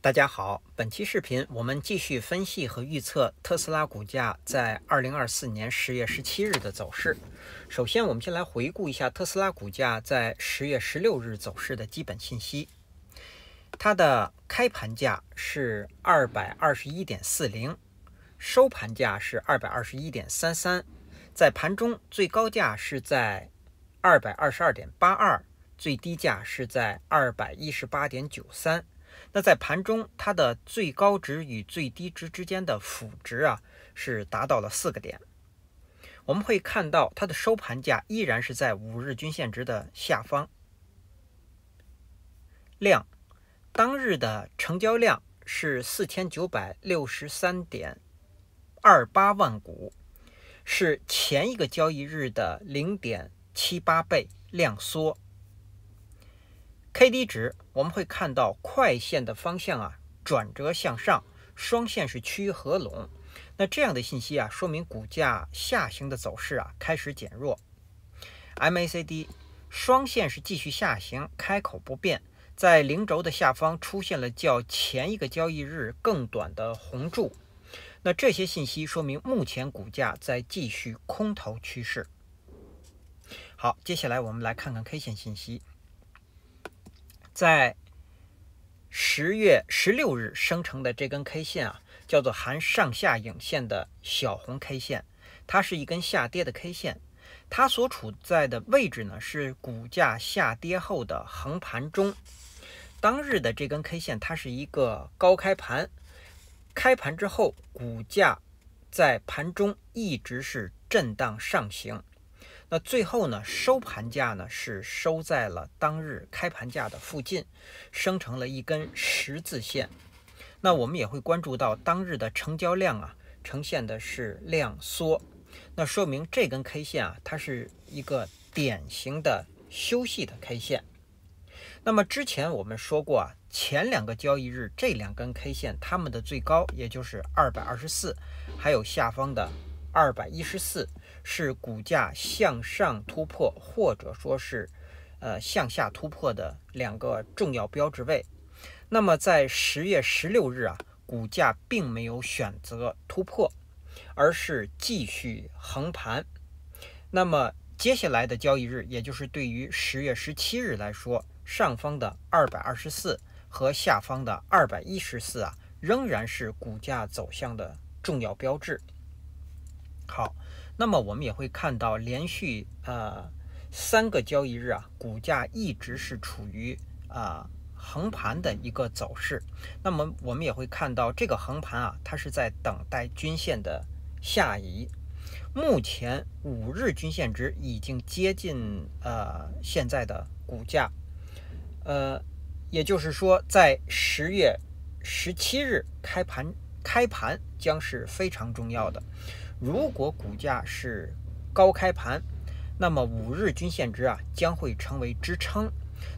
大家好，本期视频我们继续分析和预测特斯拉股价在2024年10月17日的走势。首先，我们先来回顾一下特斯拉股价在10月16日走势的基本信息。它的开盘价是221.40，收盘价是221.33，在盘中最高价是在222.82，最低价是在218.93。那在盘中，它的最高值与最低值之间的幅值是达到了4个点。我们会看到它的收盘价依然是在5日均线值的下方。量，当日的成交量是4963.28万股，是前一个交易日的 0.78 倍量缩。KD 值我们会看到快线的方向转折向上，双线是趋于合拢。那这样的信息说明股价下行的走势开始减弱。MACD 双线是继续下行，开口不变，在零轴的下方出现了较前一个交易日更短的红柱。那这些信息说明目前股价在继续空头趋势。好，接下来我们来看看 K 线信息。在10月16日生成的这根 K 线叫做含上下影线的小红 K 线，它是一根下跌的 K 线，它所处在的位置呢是股价下跌后的横盘中。当日的这根 K 线它是一个高开盘，开盘之后股价在盘中一直是震荡上行。那最后呢，收盘价呢是收在了当日开盘价的附近，生成了一根十字线。那我们也会关注到当日的成交量呈现的是量缩，那说明这根 K 线它是一个典型的休息的 K 线。那么之前我们说过前两个交易日这两根 K 线它们的最高也就是224，还有下方的214，是股价向上突破或者说是向下突破的两个重要标志位。那么在10月16日股价并没有选择突破，而是继续横盘。那么接下来的交易日，也就是对于10月17日来说，上方的224和下方的214仍然是股价走向的重要标志。好，那么我们也会看到连续3个交易日股价一直是处于横盘的一个走势。那么我们也会看到这个横盘它是在等待均线的下移。目前5日均线值已经接近现在的股价，也就是说在10月17日开盘将是非常重要的。如果股价是高开盘，那么5日均线值将会成为支撑。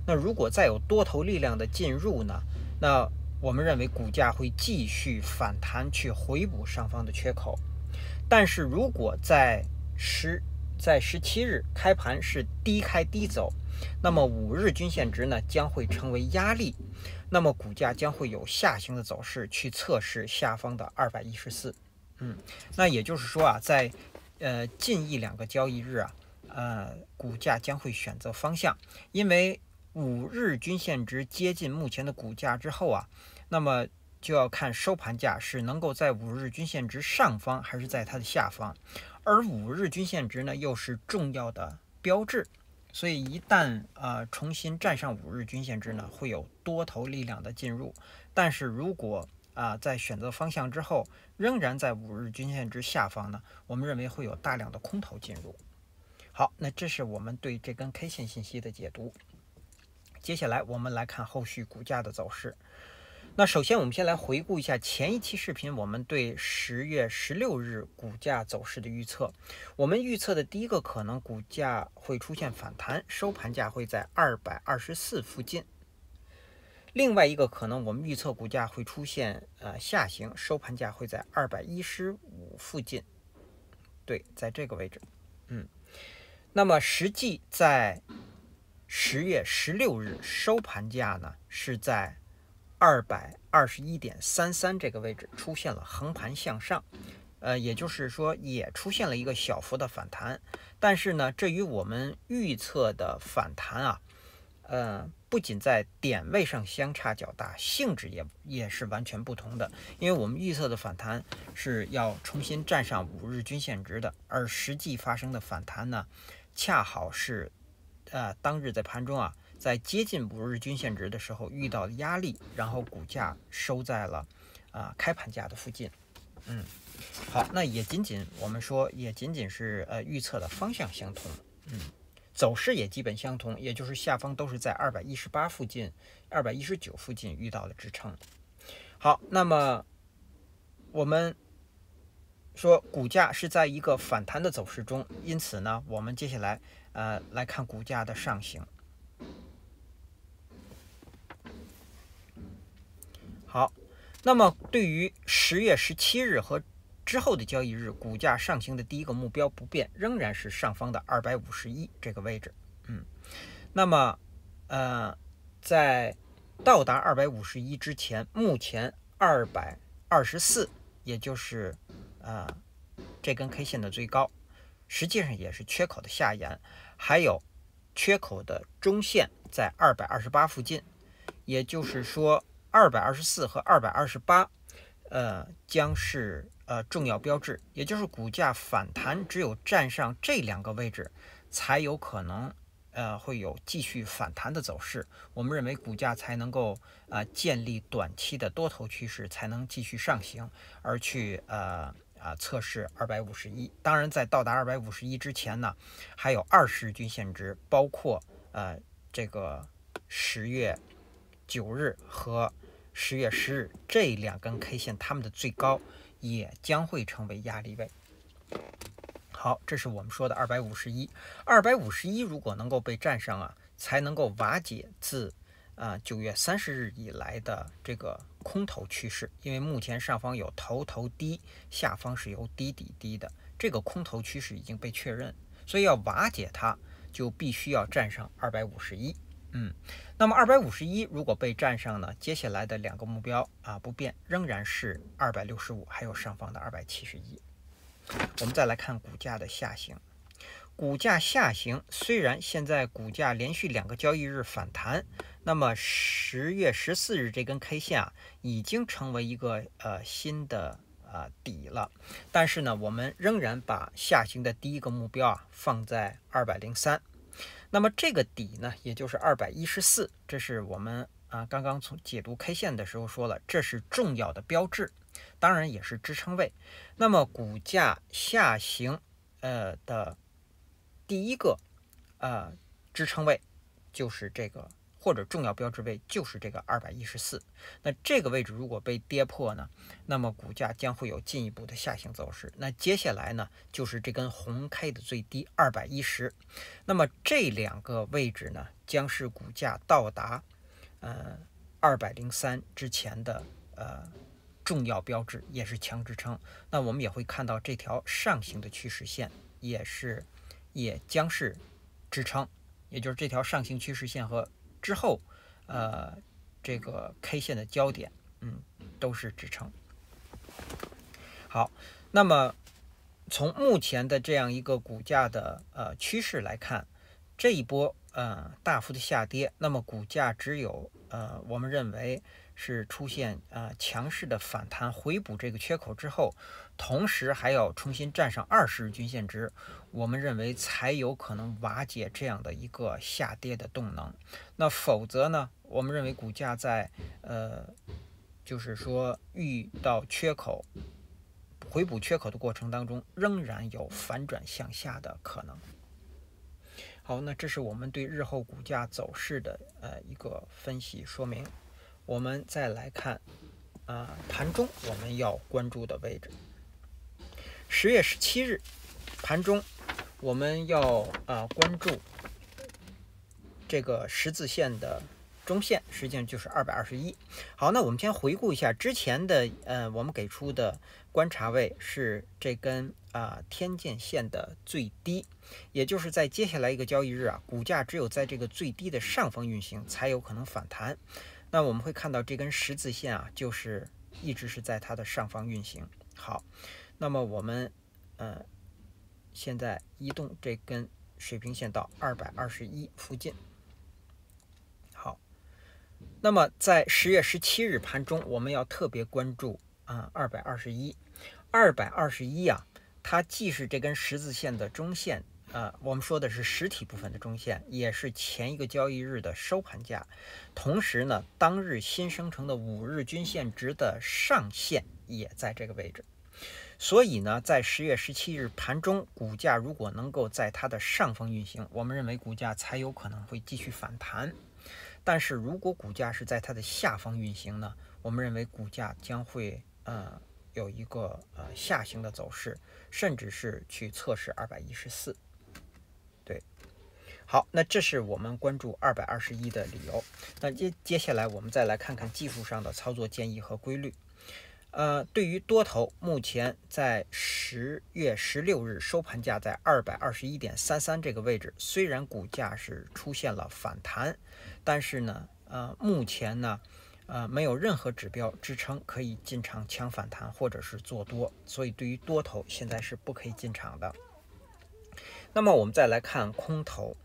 那如果再有多头力量的进入呢，那我们认为股价会继续反弹去回补上方的缺口。但是如果在17日开盘是低开低走，那么5日均线值呢将会成为压力，那么股价将会有下行的走势去测试下方的214。那也就是说在近1-2个交易日股价将会选择方向，因为5日均线值接近目前的股价之后那么就要看收盘价是能够在5日均线值上方还是在它的下方，而5日均线值呢又是重要的标志，所以一旦重新站上5日均线值呢，会有多头力量的进入。但是如果在选择方向之后仍然在5日均线值下方呢，我们认为会有大量的空头进入。好，那这是我们对这根 K 线信息的解读。接下来我们来看后续股价的走势。那首先我们先来回顾一下前一期视频我们对10月16日股价走势的预测。我们预测的第一个可能，股价会出现反弹，收盘价会在224附近。另外一个可能，我们预测股价会出现下行，收盘价会在215附近。对，在这个位置。那么实际在10月16日收盘价呢是在221.33这个位置出现了横盘向上，也就是说也出现了一个小幅的反弹，但是呢，这与我们预测的反弹啊，不仅在点位上相差较大，性质也是完全不同的。因为我们预测的反弹是要重新站上5日均线值的，而实际发生的反弹呢，恰好是当日在盘中啊，在接近5日均线值的时候遇到了压力，然后股价收在了开盘价的附近。好，那我们说也仅仅是预测的方向相同，走势也基本相同，也就是下方都是在218附近、219附近遇到了支撑。好，那么我们说股价是在一个反弹的走势中，因此呢，我们接下来来看股价的上行。好，那么对于10月17日和之后的交易日，股价上行的第一个目标不变，仍然是上方的251这个位置。那么在到达251之前，目前224，也就是这根 K 线的最高，实际上也是缺口的下沿，还有缺口的中线在228附近，也就是说224和228将是重要标志，也就是股价反弹只有站上这2个位置，才有可能会有继续反弹的走势。我们认为股价才能够建立短期的多头趋势，才能继续上行，而去测试251。当然，在到达251之前呢，还有20日均线值，包括这个10月9日和10月10日这2根 K 线，它们的最高也将会成为压力位。好，这是我们说的251。251如果能够被站上啊，才能够瓦解自9月30日以来的这个空头趋势。因为目前上方有头低，下方是由低底低的，这个空头趋势已经被确认，所以要瓦解它，就必须要站上251。那么251如果被站上呢，接下来的2个目标不变，仍然是265，还有上方的271。我们再来看股价的下行。股价下行，虽然现在股价连续2个交易日反弹，那么10月14日这根 K 线已经成为一个新的底了，但是呢，我们仍然把下行的第一个目标放在203。那么这个底呢，也就是214，这是我们刚刚从解读 K 线的时候说了，这是重要的标志，当然也是支撑位。那么股价下行的第一个支撑位就是这个，或者重要标志位就是这个214。那这个位置如果被跌破呢，那么股价将会有进一步的下行走势。那接下来呢，就是这根红 K 的最低210。那么这2个位置呢，将是股价到达203之前的重要标志，也是强支撑。那我们也会看到这条上行的趋势线也将是支撑，也就是这条上行趋势线和之后这个 K 线的焦点都是支撑。好，那么从目前的这样一个股价的趋势来看，这一波大幅的下跌，那么股价只有我们认为是出现强势的反弹回补这个缺口之后，同时还要重新站上20日均线值，我们认为才有可能瓦解这样的一个下跌的动能。那否则呢，我们认为股价在就是说遇到缺口回补缺口的过程当中，仍然有反转向下的可能。好，那这是我们对日后股价走势的一个分析说明。我们再来看盘中我们要关注的位置。10月17日盘中我们要关注这个十字线的中线，实际上就是221。好，那我们先回顾一下之前的我们给出的观察位是这根天剑线的最低，也就是在接下来一个交易日股价只有在这个最低的上方运行才有可能反弹。那我们会看到这根十字线啊，就是一直是在它的上方运行。好，那么我们现在移动这根水平线到221附近。好，那么在10月17日盘中，我们要特别关注221。221啊，它既是这根十字线的中线，我们说的是实体部分的中线，也是前一个交易日的收盘价。同时呢，当日新生成的5日均线值的上限也在这个位置。所以呢，在10月17日盘中，股价如果能够在它的上方运行，我们认为股价才有可能会继续反弹。但是如果股价是在它的下方运行呢，我们认为股价将会有一个下行的走势，甚至是去测试214。对，好，那这是我们关注221的理由。那接下来我们再来看看技术上的操作建议和规律。对于多头，目前在10月16日收盘价在221.33这个位置，虽然股价是出现了反弹，但是呢，目前呢，没有任何指标支撑可以进场抢反弹或者是做多，所以对于多头现在是不可以进场的。那么我们再来看空头，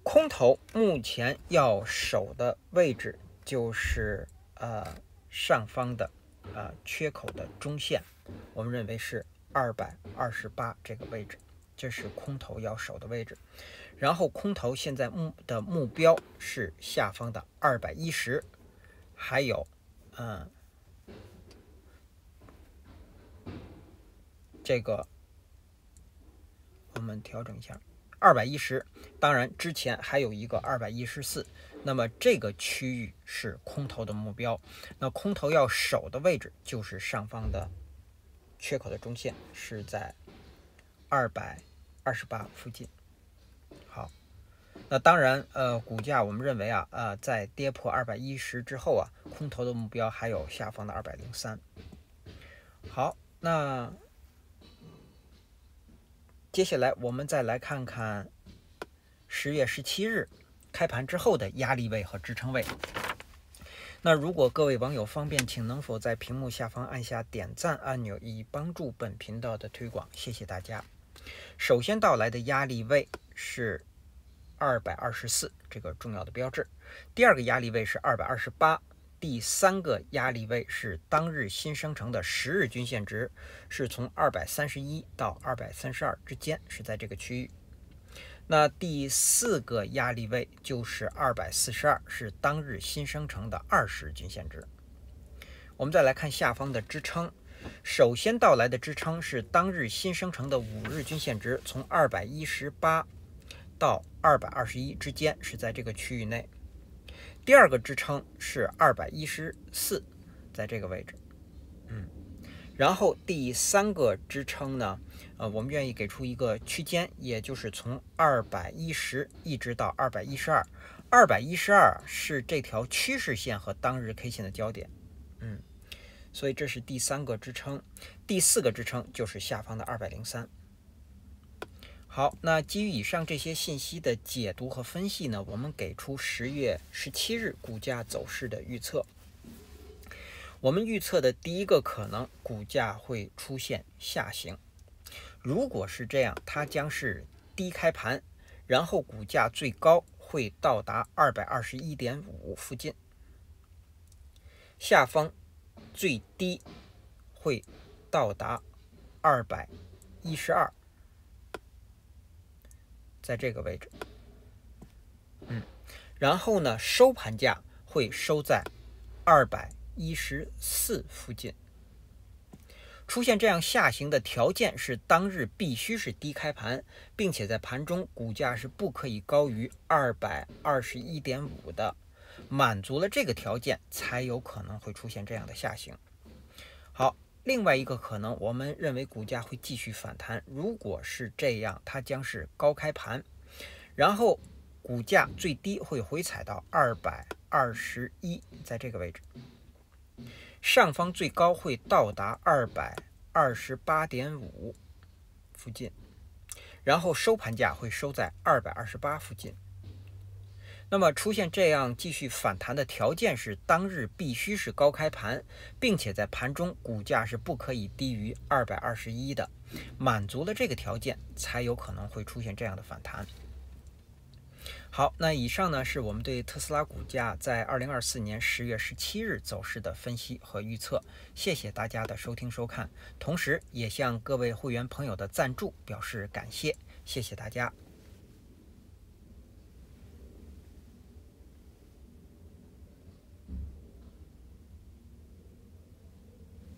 空头目前要守的位置就是上方的缺口的中线，我们认为是228这个位置，这是空头要守的位置。然后空头现在的目标是下方的210，还有这个我们调整一下210，当然之前还有一个214，那么这个区域是空头的目标。那空头要守的位置就是上方的缺口的中线，是在228附近。好，那当然股价我们认为在跌破210之后空头的目标还有下方的203。好，那接下来我们再来看看10月17日开盘之后的压力位和支撑位。那如果各位网友方便，请能否在屏幕下方按下点赞按钮，以帮助本频道的推广，谢谢大家。首先到来的压力位是224这个重要的标志，第二个压力位是228，第三个压力位是当日新生成的10日均线值，是从231到232之间，是在这个区域。那第四个压力位就是242，是当日新生成的20日均线值。我们再来看下方的支撑，首先到来的支撑是当日新生成的5日均线值，从218到221之间，是在这个区域内。第二个支撑是214，在这个位置。然后第三个支撑呢，我们愿意给出一个区间，也就是从210一直到212。212是这条趋势线和当日 K 线的交点。所以这是第三个支撑。第四个支撑就是下方的203。好，那基于以上这些信息的解读和分析呢，我们给出10月17日股价走势的预测。我们预测的第一个可能，股价会出现下行。如果是这样，它将是低开盘，然后股价最高会到达221.5附近，下方最低会到达212，在这个位置。然后呢，收盘价会收在214附近。出现这样下行的条件是当日必须是低开盘，并且在盘中股价是不可以高于221.5的，满足了这个条件才有可能会出现这样的下行。好，另外一个可能，我们认为股价会继续反弹。如果是这样，它将是高开盘，然后股价最低会回踩到221，在这个位置。上方最高会到达228.5附近，然后收盘价会收在228附近。那么出现这样继续反弹的条件是，当日必须是高开盘，并且在盘中股价是不可以低于221的，满足了这个条件，才有可能会出现这样的反弹。好，那以上呢是我们对特斯拉股价在2024年10月17日走势的分析和预测。谢谢大家的收听收看，同时也向各位会员朋友的赞助表示感谢，谢谢大家。